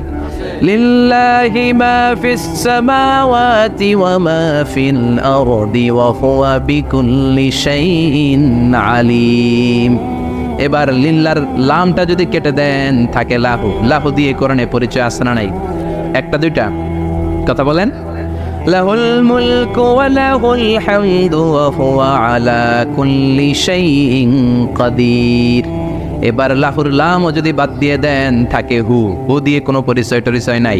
লিল্লাহি মা ফিস সামাওয়াতি ওয়া মা ফিল আরদি ওয়া হুয়া বিকুল্লি শাইইন আলিম। এবার লিল্লার লামটা যদি কেটে দেন থাকে লাহু। লাহু দিয়ে কোরআনে পরিচয় আছে না নাই? একটা দুইটা? কথা বলেন। লাহুল মুলকু ওয়া লাহুল হামদু ওয়া হুয়া আলা কুল্লি শাইইন কাদির। এবার লাহুর লামও যদি বাদ দিয়ে দেন থাকে হু। হু দিয়ে কোনো পরিচয় টরিচয় নাই,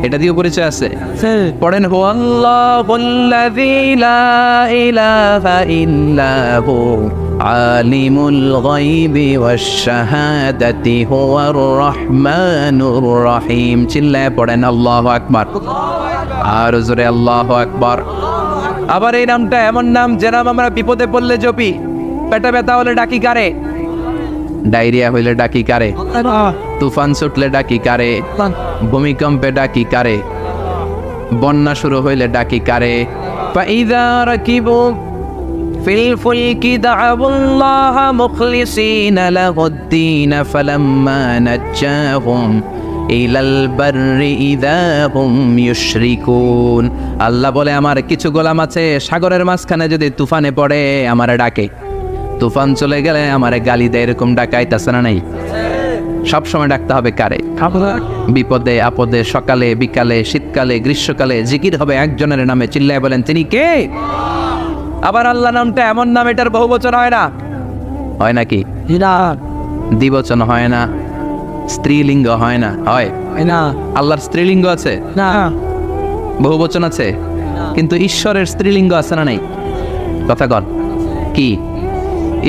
এটা দিয়ে পরিচয় আছে। পড়েন হু আল্লাহুল্লাযী লা ইলাহা ইল্লা হু আলিমুল গায়বি ওয়াশ শাহাদাতি হুয়ার রহমানুর রহিম। চিল্লায় পড়েন আল্লাহু আকবার। আর জোরে আল্লাহু আকবার। আবার এই নামটা এমন নাম যে নাম আমরা বিপদে পড়লে জপি। পেটে ব্যথা হলে ডাকি কারে? ডায়রিয়া হইলে ডাকি কারে? তুফান ছুটলে ডাকি কারে? ভূমিকম্পে ডাকি কারে? বন্যা শুরু হইলে ডাকি কারে? ফাইযা রাকিবু ফিল ফুলকি দা'উল্লাহ মুখলিসিনা লাহুদ্দিন ফালাম্মা নাজ্জাহুম ইলাল বাররি ইযা হুম ইউশরিকুন। আল্লাহ বলে আমার কিছু গোলাম আছে সাগরের মাঝখানে যদি তুফানে পড়ে আমারে ডাকে, তুফান চলে গেলে আমারে গালি দেয়। এরকম ডাকাইতাছে না নাই? সব সময় ডাকতে হবে কারে? বিপদে আপদে, সকালে বিকালে, শীতকালে গ্রীষ্মকালে জিকির হবে একজনের নামে। চিল্লায় বলেন তিনি কে? আবার আল্লাহ নামটা এমন নাম এটার বহুবচন হয় না। হয় নাকি? দ্বিবচন হয় না, স্ত্রীলিঙ্গ হয় না। হয় না? আল্লাহর স্ত্রীলিঙ্গ আছে না? বহুবচন আছে, কিন্তু ঈশ্বরের স্ত্রীলিঙ্গ আছে না নাই? কথা কন। কি?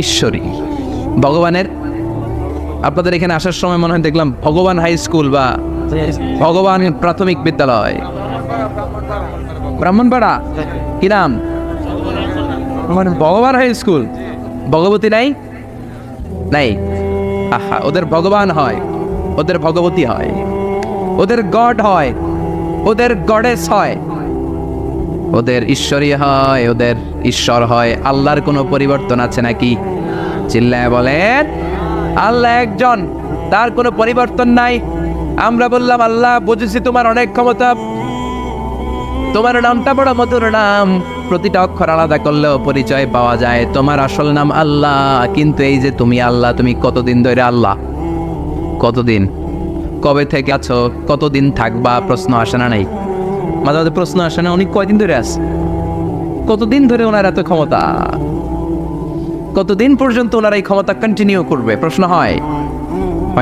ঈশ্বরী। ভগবানের, আপনাদের এখানে আসার সময় মনে হয় দেখলাম ভগবান হাই স্কুল বা ভগবান প্রাথমিক বিদ্যালয় ব্রাহ্মণপাড়া। কি নাম? ভগবান হাই স্কুল। ভগবতী নাই? নাই। আহা, ওদের ভগবান হয়, ওদের ভগবতী হয়, ওদের গড হয়, ওদের গডেস হয়, ওদের ঈশ্বরী হয়, ওদের ঈশ্বর হয়। আল্লাহর কোনো পরিবর্তন আছে নাকি? চিল্লায় বলেন আল্লাহ একজন, তার কোনো পরিবর্তন নাই। আমরা বললাম আল্লাহ বুঝেছি তোমার অনেক ক্ষমতা, তোমার নামটা বড় মধুর নাম, প্রতিটা অক্ষর আলাদা করলেও পরিচয় পাওয়া যায়। তোমার আসল নাম আল্লাহ, কিন্তু এই যে তুমি আল্লাহ, তুমি কতদিন ধরে আল্লাহ? কতদিন? কবে থেকে আছো? কতদিন থাকবা? প্রশ্ন আসে না? নাই মাঝে মাঝে প্রশ্ন আসে না, উনি কয়দিন ধরে আছে? কতদিন ধরে ওনার এত ক্ষমতা? কতদিন পর্যন্ত ওনার এই ক্ষমতা কন্টিনিউ করবে? প্রশ্ন হয়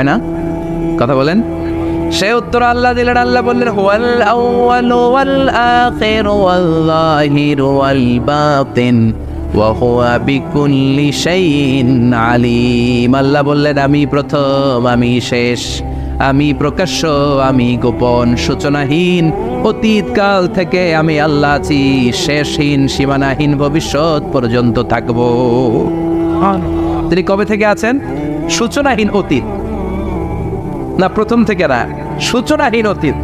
না? কথা বলেন। সে উত্তর আল্লাহ দিলেন। আল্লাহ বললেন, হুয়াল আউয়ালু ওয়াল আখিরু ওয়াল যাহিরু ওয়াল বাতিন ওয়া হুয়া বিকুল্লি শাইইন আলিম। আল্লাহ বললেন, আমি প্রথম, আমি শেষ, আমি প্রকাশ্য, আমি গোপন, সূচনাহীন, অতীতকাল থেকে আমি আল্লাহ আছি, শেষহীন, সীমানাহীন, ভবিষ্যৎ পর্যন্ত থাকব। তিনি কবে থেকে আছেন? সূচনাহীন অতীত না, প্রথম থেকে না, সূচনাহীন অতীত।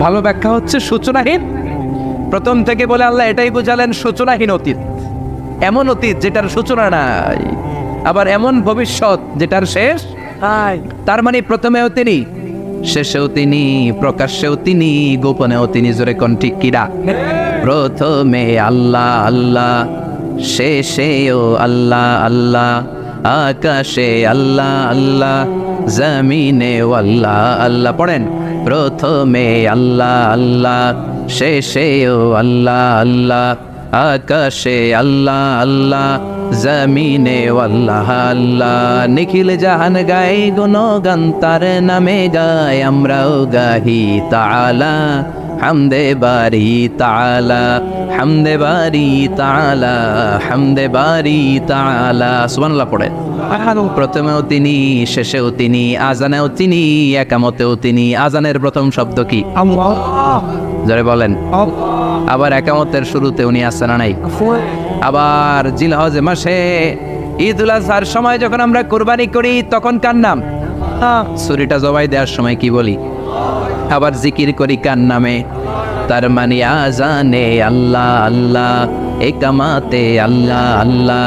ভালো ব্যাখ্যা হচ্ছে সূচনাহীন। প্রথম থেকে বলে আল্লাহ এটাই বোঝালেন, সূচনাহীন অতীত, এমন অতীত যেটার সূচনা নাই, আবার এমন ভবিষ্যৎ যেটার শেষ নাই। তার মানে প্রথমেও তিনি, শেষেও তিনি, প্রকাশ্যেও তিনি, গোপনেও তিনি। জোরে কোন ঠিক কিরা? প্রথমে আল্লাহ আল্লাহ, শেষেও আল্লাহ আল্লাহ, আকাশে আল্লাহ আল্লাহ, জমিনে আল্লাহ আল্লাহ। পড়েন, প্রথমে আল্লাহ আল্লাহ, শেষেও আল্লাহ আল্লাহ, আকাশে আল্লাহ আল্লাহ, জমিনে আল্লাহ আল্লাহ। নিখিল জাহান গাই গুণগান তার নামে গায়, আমরাও গাহি তাআলা হামদে বারি তাআলা, হামদে বারি তাআলা, হামদে বারি তাআলা। সুবহানাল্লাহ পড়ে। প্রথমেও তিনি, শেষেও তিনি, আজানেও তিনি, একামতেও তিনি। আজানের প্রথম শব্দ কি? আল্লাহ। যারা বলেন। আবার একামতের শুরুতে উনি আছেন না নাই? আবার জিলহজ মাসে ঈদুল আজহার সময় যখন আমরা কুরবানি করি, তখন কার নাম? ছুরিটা জবাই দেওয়ার সময় কি বলি? আবার জিকির করি কার নামে? তার মানে আজানে আল্লাহ আল্লাহ, একামাতে আল্লাহ আল্লাহ,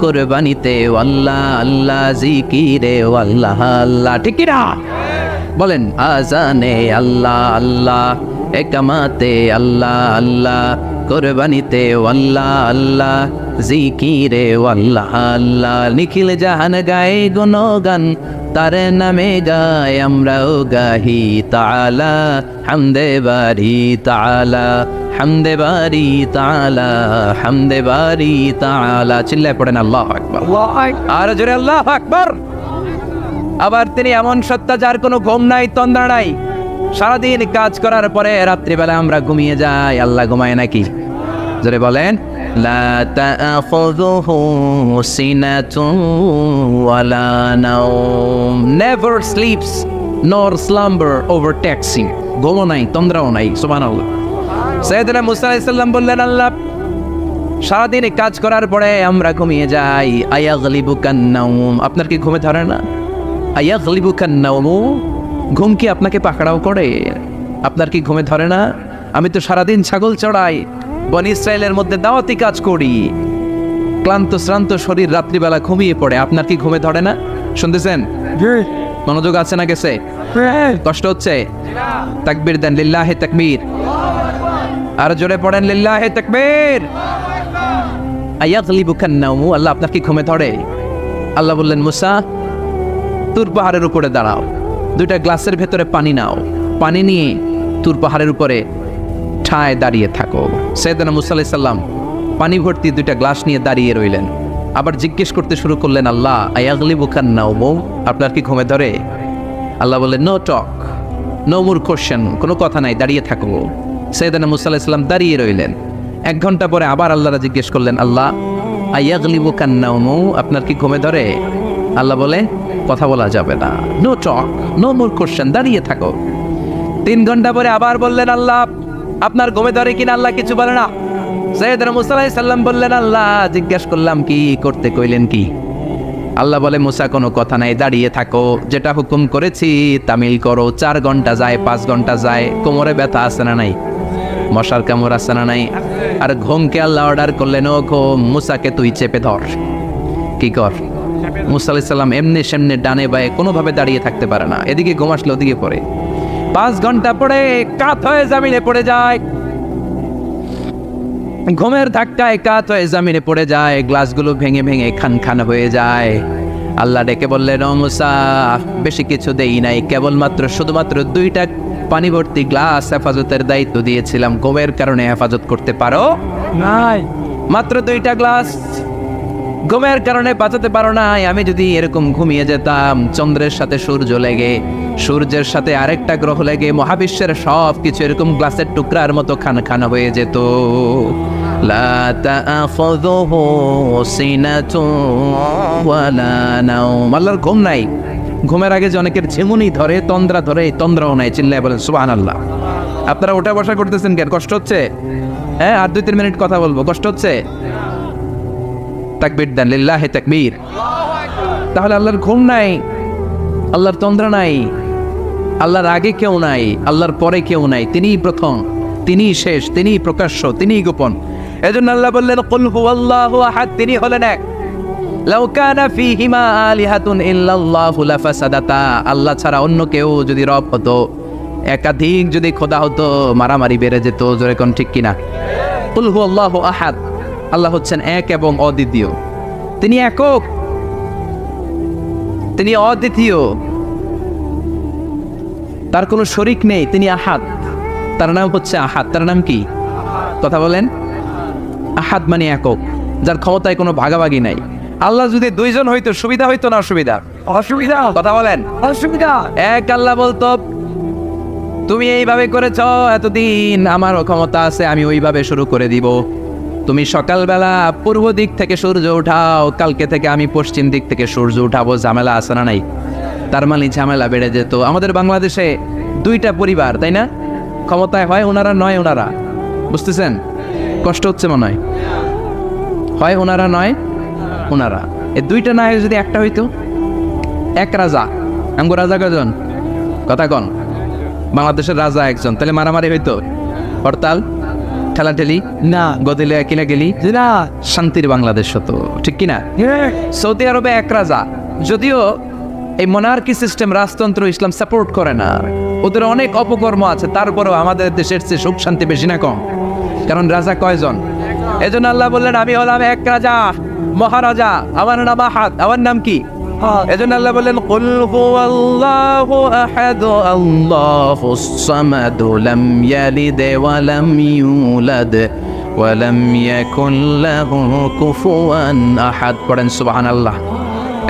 কুরবানিতে আল্লাহ আল্লাহ, জিকিরে আল্লাহ আল্লাহ। ঠিক কি না? বলেন, আজানে আল্লাহ আল্লাহ, একামাতে আল্লাহ আল্লাহ, কুরবানিতে আল্লাহ আল্লাহ, জিকিরে আল্লাহ আল্লাহ। নিখিল জাহান গায়ে গুণগান তার নামে গায়, আমরাও গাহি তাআলা হামদে বারি তাআলা, হামদে বারি তাআলা, হামদে বারি তাআলা। চিল্লায় পড়েন আল্লাহু আকবার। আর জোরে আল্লাহু আকবার। আবার তিনি এমন সত্তা যার কোনো ঘুম নাই, তন্দ্রা নাই। সারাদিন কাজ করার পরে রাত্রিবেলা আমরা ঘুমিয়ে যাই, আল্লাহ ঘুমায় নাকি? জোরে বলেন। লা তাআখুযুহু সিনাতুন ওয়ালা নাওম, নেভার স্লিপস নর স্লাম্বার ওভারটেকস হিম। ঘুমও নাই, তন্দ্রাও নাই। সুবহানাল্লাহ। সাইয়েদনা মুসা আলাইহিস সালাম বললেন, আল্লাহ সারাদিন কাজ করার পরে আমরা ঘুমিয়ে যাই, আয়াগলিবুকান নাওম, আপনার কি ঘুমে ধরে না? আয়াগলিবুকান নাওম, ঘুম কি আপনাকে পাকড়াও করে? আপনার কি ঘুমে ধরে না? আমি তো সারাদিন ছাগল চড়াই, বনি ইসরায়েলের মধ্যে দাওয়াতি কাজ করি, ক্লান্ত শ্রান্ত শরীর রাত্রিবেলা ঘুমিয়ে পড়ে, আপনার কি ঘুমে ধরে না? শুনতেছেন? মনোযোগ আছে না গেছে? কষ্ট হচ্ছে? তাকবীর দেন, লিল্লাহি তাকবীর। আর জোরে পড়েন, লিল্লাহি তাকবীর। আয়াগলিবুকান নাওম, আল্লাহ আপনার কি ঘুমে ধরে? আল্লাহ বললেন, মুসা তুর পাহাড়ের উপরে দাঁড়াও, দুইটা গ্লাসের ভেতরে পানি নাও, পানি নিয়ে তুর পাহাড়ের উপরে ঠায় দাঁড়িয়ে থাকো। সাইয়েদনা মুসা আলাইহিস সালাম পানি ভর্তি দুইটা গ্লাস নিয়ে দাঁড়িয়ে রইলেন। আবার জিজ্ঞেস করতে শুরু করলেন, আল্লাহ আয়াগলিবুকান নাওম, আপনার কি ঘুমে ধরে? আল্লাহ বললেন, no talk, no more question, কোনো কথা নাই, দাঁড়িয়ে থাকো। সাইয়েদনা মুসা আলাইহিস সালাম দাঁড়িয়ে রইলেন। 1 ঘন্টা পরে আবার আল্লাহরা জিজ্ঞেস করলেন, আল্লাহ আয়াগলিবুকান নাওম, আপনার কি ঘুমে ধরে? আল্লাহ বলে, কথা বলা যাবে না, no talk, no more question, দাঁড়িয়ে থাকো। 3 ঘন্টা পরে আবার বললেন, আল্লাহ আপনার ঘুমে ধরে কিনা? আল্লাহ কিছু বলে না। সাইয়েদনা মুসা আলাইহিস সালাম বললেন, আল্লাহ জিজ্ঞেস করলাম কি করতে কইলেন কি? আল্লাহ বলে, মুসা কোনো কথা নাই, দাঁড়িয়ে থাকো, যেটা হুকুম করেছি তামিল করো। 4 ঘন্টা যায়, 5 ঘন্টা যায়, কোমরে ব্যথা আছে না নাই? মশার কামড় আছে না নাই? আর ঘুমকে আল্লাহ অর্ডার করলেন, ও ঘুম, মুসাকে তুই চেপে ধর। কি কর? মুসা আলাইহিস সালাম এমনি সেমনি ডানে বায়ে কোনোভাবে দাঁড়িয়ে থাকতে পারে না, এদিকে ঘুম আসলে ওদিকে পড়ে। 5 ঘন্টা পরে কাত হয়ে জমিনে পড়ে যায়, ঘুমের ধাক্কায় কাত হয়ে জমিনে পড়ে যায়, গ্লাসগুলো ভেঙে ভেঙে খান খান হয়ে যায়। আল্লাহ ডেকে বললেন, ও মুসা, বেশি কিছু দেই নাই, কেবলমাত্র শুধুমাত্র 2টা পানি ভর্তি গ্লাস হেফাজতের দায়িত্ব দিয়েছিলাম, ঘুমের কারণে হেফাজত করতে পারো নাই, মাত্র 2টা গ্লাস ঘুমের কারণে বাঁচাতে পারো নাই। আমি যদি এরকম ঘুমিয়ে যেতাম, চন্দ্রের সাথে সূর্য লেগে, সূর্যের সাথে আরেকটা গ্রহ লেগে মহাবিশ্বের সব কিছু এরকম গ্লাসের টুকরার মতো খান খান হয়ে যেত। লা তাআখুযুহু সিনাতুন ওয়ালা নাওম। আল্লাহর ঘুম নাই। ঘুমের আগে যে অনেকের ঝিমুনি ধরে, তন্দ্রা ধরে, তন্দ্রাও নাই। চিল্লায় বলেন সুবহানাল্লাহ। আপনারা ওঠা বসা করতেছেন কেন? কষ্ট হচ্ছে? হ্যাঁ, আর 2-3 মিনিট কথা বলবো, কষ্ট হচ্ছে? তাকবীর দেন, লিল্লাহি তাকবীর। তাহলে আল্লাহর ঘুম নাই, আল্লাহর তন্দ্রা নাই, আল্লাহর আগে কেউ নাই, আল্লাহর পরে কেউ নাই। তিনিই প্রথম, তিনিই শেষ, তিনিই প্রকাশ্য, তিনিই গোপন। এজন্য আল্লাহ বললেন, কুল হুয়াল্লাহু আহাদ, তিনি হলেন এক। লাউ কানা ফীহিমা আলিহাতুন ইল্লাল্লাহু লাফাসাদাতা। আল্লাহ ছাড়া অন্য কেউ যদি রব হতো, একাধিক যদি খোদা হতো, মারামারি বেড়ে যেত। জোরে কোন ঠিক কিনা? কুল হুয়াল্লাহু আহাদ, আল্লাহ হচ্ছেন এক এবং অদ্বিতীয়। তিনি একক, তিনি অদ্বিতীয়, তার কোনো শরীক নেই। তিনি আহাদ, তার নাম হচ্ছে আহাদ। তার নাম কি? কথা বলেন। আহাদ মানে একক, যার ক্ষমতায় কোনো ভাগাভাগি নাই। আল্লাহ যদি 2জন হইতো সুবিধা হইতো না অসুবিধা? অসুবিধা। কথা বলেন। অসুবিধা। এক আল্লাহ বলতো, তুমি এইভাবে করেছ এতদিন, আমারও ক্ষমতা আছে, আমি ওইভাবে শুরু করে দিব। তুমি সকালবেলা পূর্ব দিক থেকে সূর্য উঠাও, কালকে থেকে আমি পশ্চিম দিক থেকে সূর্য উঠাবো। ঝামেলা আছে না নাই? তার মানে ঝামেলা বেড়ে যেত। আমাদের বাংলাদেশে 2টা পরিবার, তাই না? ক্ষমতায় হয় ওনারা, নয় ওনারা। বুঝতেছেন? কষ্ট হচ্ছে মনে হয়। হয় ওনারা, নয় ওনারা। এই 2টা না হয় যদি একটা হইতো, এক রাজা। আমগো রাজা কয়জন? কথা কন। বাংলাদেশের রাজা একজন, তাহলে মারামারি হইতো, হরতাল, ঠেলাঠেলি না, গদিলে কিনা গেলি না, শান্তির বাংলাদেশ হতো। ঠিক কিনা? সৌদি আরবে এক রাজা, যদিও এই মোনার্কি সিস্টেম, রাজতন্ত্র, ইসলাম সাপোর্ট করে না, ওদের অনেক অপকর্ম আছে, তারপরেও আমাদের দেশের চেয়ে সুখ শান্তি বেশি না কম? কারণ রাজা কয়জন? এজন্য আল্লাহ বললেন, আমি হলাম এক রাজা, মহারাজা, আমার নাম আহাদ। আমার নাম কি? এজন্য আল্লাহ বললেন, কুল হুয়াল্লাহু আহাদ আল্লাহুস সামাদ লাম ইয়ালিদ ওয়া লাম ইউলাদ ওয়া লাম ইয়াকুল লাহু কুফুয়ান আহাদ। পড়েন সুবহানাল্লাহ।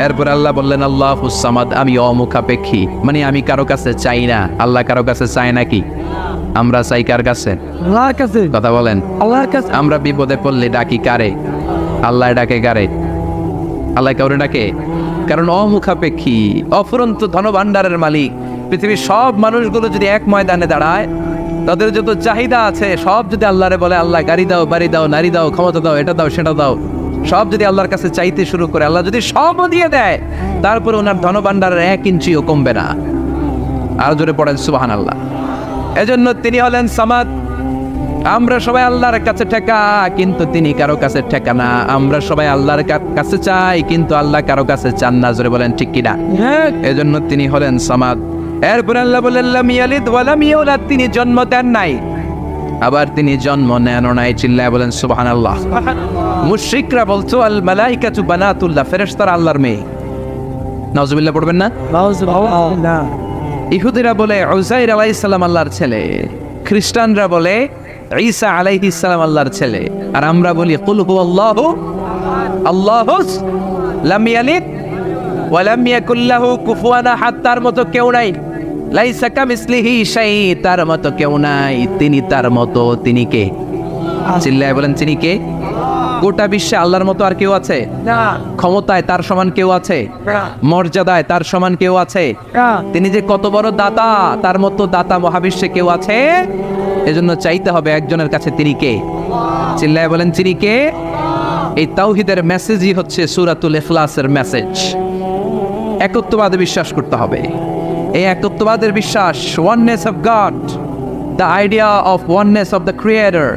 এরপর আল্লাহ বললেন, আল্লাহুস সামাদ, আমি অমুখাপেক্ষী, মানে আমি কারো কাছে চাই না। আল্লাহ কারো কাছে চায় নাকি? আমরা চাই কার কাছে? আল্লাহর কাছে। কথা বলেন। আল্লাহর কাছে। আমরা বিপদে পড়লে ডাকি কারে? আল্লাহ ডাকে কারে? আল্লাহ কাউরে ডাকে? কারণ অমুখাপেক্ষী, অফুরন্ত ধনভাণ্ডারের মালিক। পৃথিবীর সব মানুষগুলো যদি এক ময়দানে দাঁড়ায়, তাদের যত চাহিদা আছে সব যদি আল্লাহরে বলে, আল্লাহ গাড়ি দাও, বাড়ি দাও, নারী দাও, ক্ষমতা দাও, এটা দাও, সেটা দাও, সব যদি আল্লাহর কাছে চাইতে শুরু করে, আল্লাহ যদি সব দিয়ে দেয়, তারপরে ওনার ধনভাণ্ডারের 1 ইঞ্চিও কমবে না। আর জোরে পড়েন সুবহানাল্লাহ। এজন্য তিনি হলেন সামাদ। আমরা সবাই আল্লাহর কাছে ঠেকা, কিন্তু তিনি কারো কাছে ঠেকা না। আমরা সবাই আল্লাহর কাছে চাই, কিন্তু আল্লাহ কারো কাছে চান না। জোরে বলেন ঠিক কিনা? এজন্য তিনি হলেন সামাদ। এরপর আল্লাহ বললেন, লাম ইয়ালিদ ওয়া লাম ইউলাদ, তিনি জন্ম দেন নাই, আবার তিনি জন্ম নেন নাই। চিল্লায় বলেন সুবহানাল্লাহ। মুশরিকরা বলতো, আল মালাইকাতু বানাতুল্লাহ, ফেরেশতারা আল্লাহর মেয়ে। নাউজুবিল্লাহ পড়বেন না? নাউজুবিল্লাহ। ইহুদিরা বলে উযাইর আলাইহিস সালাম আল্লাহর ছেলে, খ্রিস্টানরা বলে ঈসা আলাইহিস সালাম আল্লাহর ছেলে, আর আমরা বলি কুল হুয়াল্লাহু আল্লাহুস লাম ইয়ালিদ ওয়া লাম ইয়াকুল লাহু কুফুয়ান আহাদ। তার মতো কেউ নাই। লাইসা কামিসলিহি শাই, তার মতো কেউ নাই। তিনি তার মতো, তিনি কে? চিল্লায় বলেন, তিনি কে? গোটা বিশ্বে আল্লাহর মতো আর কেউ আছে না। ক্ষমতায় তার সমান কেউ আছে? মর্যাদায় তার সমান কেউ আছে? তিনি যে কত বড় দাতা, তার মতো দাতা মহাবিশ্বে কেউ আছে? এজন্য চাইতে হবে একজনের কাছে, তিনি কে? চিল্লায় বলেন, তিনি কে? এই তাওহীদের মেসেজই হচ্ছে সূরাতুল ইখলাসের মেসেজ। একত্ববাদে বিশ্বাস করতে হবে। এই একত্ববাদের বিশ্বাস, oneness of god, the idea of oneness of the creator,